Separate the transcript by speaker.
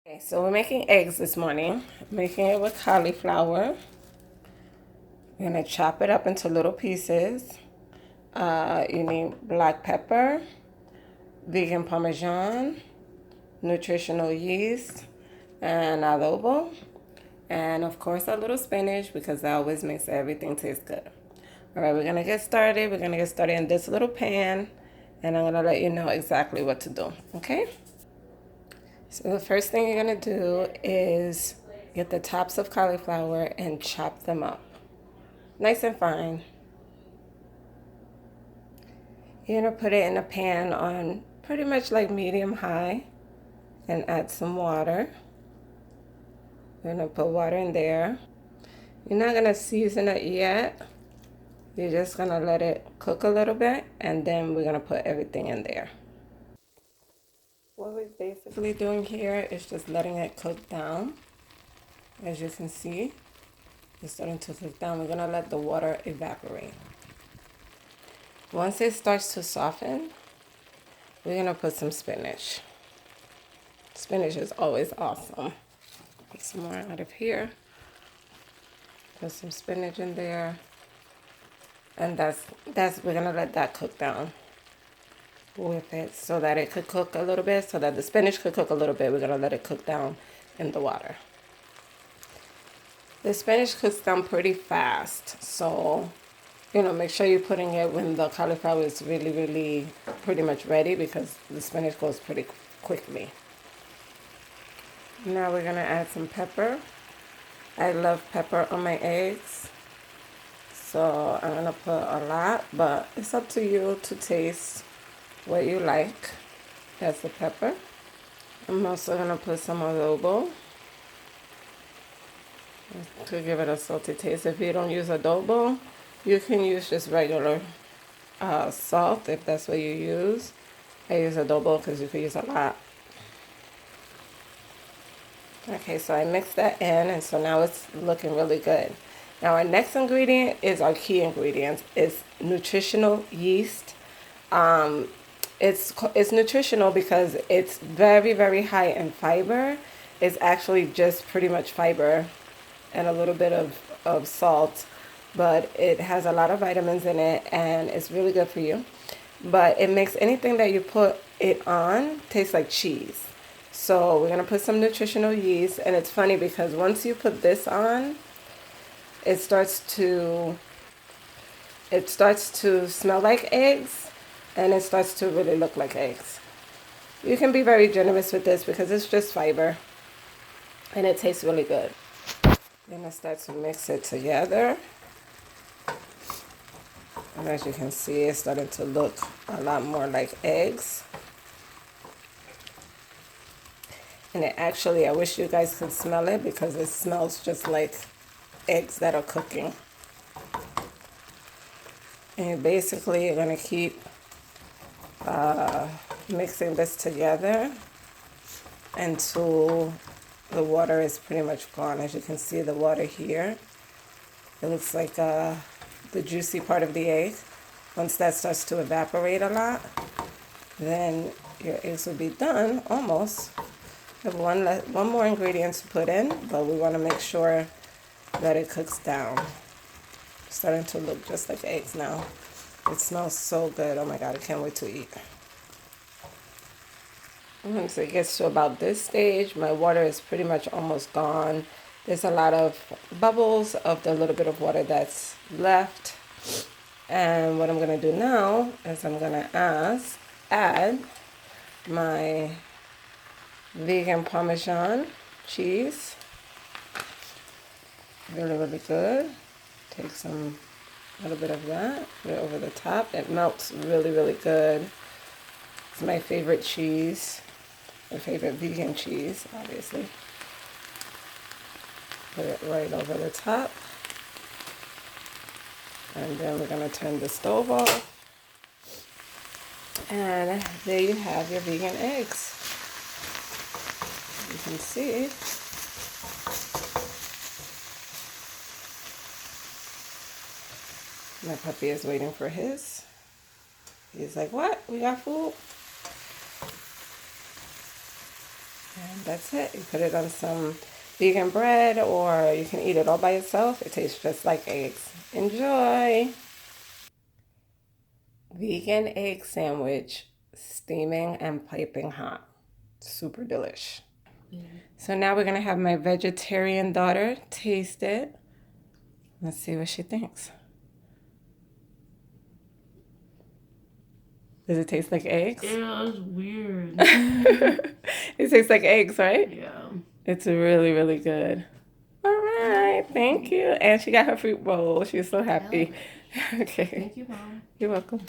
Speaker 1: Okay, so we're making eggs this morning. Making it with cauliflower. We're gonna chop it up into little pieces. You need black pepper, vegan parmesan, nutritional yeast, and adobo. And of course a little spinach because that always makes everything taste good. All right, we're gonna get started. We're gonna get started in this little pan and I'm gonna let you know exactly what to do, okay? So the first thing you're gonna do is get the tops of cauliflower and chop them up. Nice and fine. You're gonna put it in a pan on pretty much like medium high and add some water. You're gonna put water in there. You're not gonna season it yet. You're just gonna let it cook a little bit and then we're gonna put everything in there. What we're basically doing here is just letting it cook down. As you can see, it's starting to cook down. We're gonna let the water evaporate. Once it starts to soften, we're gonna put some spinach. Spinach is always awesome. Put some more out of here. Put some spinach in there. And that's we're gonna let that cook down with it so that it could cook a little bit, so that the spinach could cook a little bit. We're gonna let it cook down in the water. The spinach cooks down pretty fast, so make sure you're putting it when the cauliflower is really, really pretty much ready because the spinach goes pretty quickly. Now we're gonna add some pepper. I love pepper on my eggs, so I'm gonna put a lot, but it's up to you to taste what you like. That's the pepper. I'm also gonna put some adobo to give it a salty taste. If you don't use adobo, you can use just regular salt if that's what you use. I use adobo because you could use a lot. Okay, so I mixed that in, and so now it's looking really good. Now our next ingredient is our key ingredient. It's nutritional yeast. It's nutritional because it's very, very high in fiber. It's actually just pretty much fiber and a little bit of salt, but it has a lot of vitamins in it and it's really good for you. But it makes anything that you put it on taste like cheese. So we're gonna put some nutritional yeast, and it's funny because once you put this on, it starts to smell like eggs and it starts to really look like eggs. You can be very generous with this because it's just fiber and it tastes really good. Then I start to mix it together. And as you can see, it's starting to look a lot more like eggs. And it actually, I wish you guys could smell it because it smells just like eggs that are cooking. And basically, you're going to keep mixing this together until the water is pretty much gone. As you can see, the water here, it looks like the juicy part of the egg. Once that starts to evaporate a lot, then your eggs will be done almost. We have one more ingredient to put in, but we want to make sure that it cooks down. It's starting to look just like eggs now. It smells so good. Oh my God, I can't wait to eat. Once it gets to about this stage, my water is pretty much almost gone. There's a lot of bubbles of the little bit of water that's left. And what I'm going to do now is I'm going to add my vegan Parmesan cheese. Really, really good. Take some little bit of that, put it over the top. It melts really, really good. It's my favorite cheese, my favorite vegan cheese, obviously. Put it right over the top. And then we're going to turn the stove off. And there you have your vegan eggs. You can see. My puppy is waiting for his. He's like, what? We got food? That's it. You put it on some vegan bread, or you can eat it all by itself. It tastes just like eggs. Enjoy! Vegan egg sandwich, steaming and piping hot. Super delish. So now we're gonna have my vegetarian daughter taste it. Let's see what she thinks. Does it taste like eggs?
Speaker 2: Yeah, it's weird.
Speaker 1: It tastes like eggs, right?
Speaker 2: Yeah.
Speaker 1: It's really, really good. All right, thank you. And she got her fruit bowl. She's so happy. Okay.
Speaker 2: Thank you, Mom.
Speaker 1: You're welcome.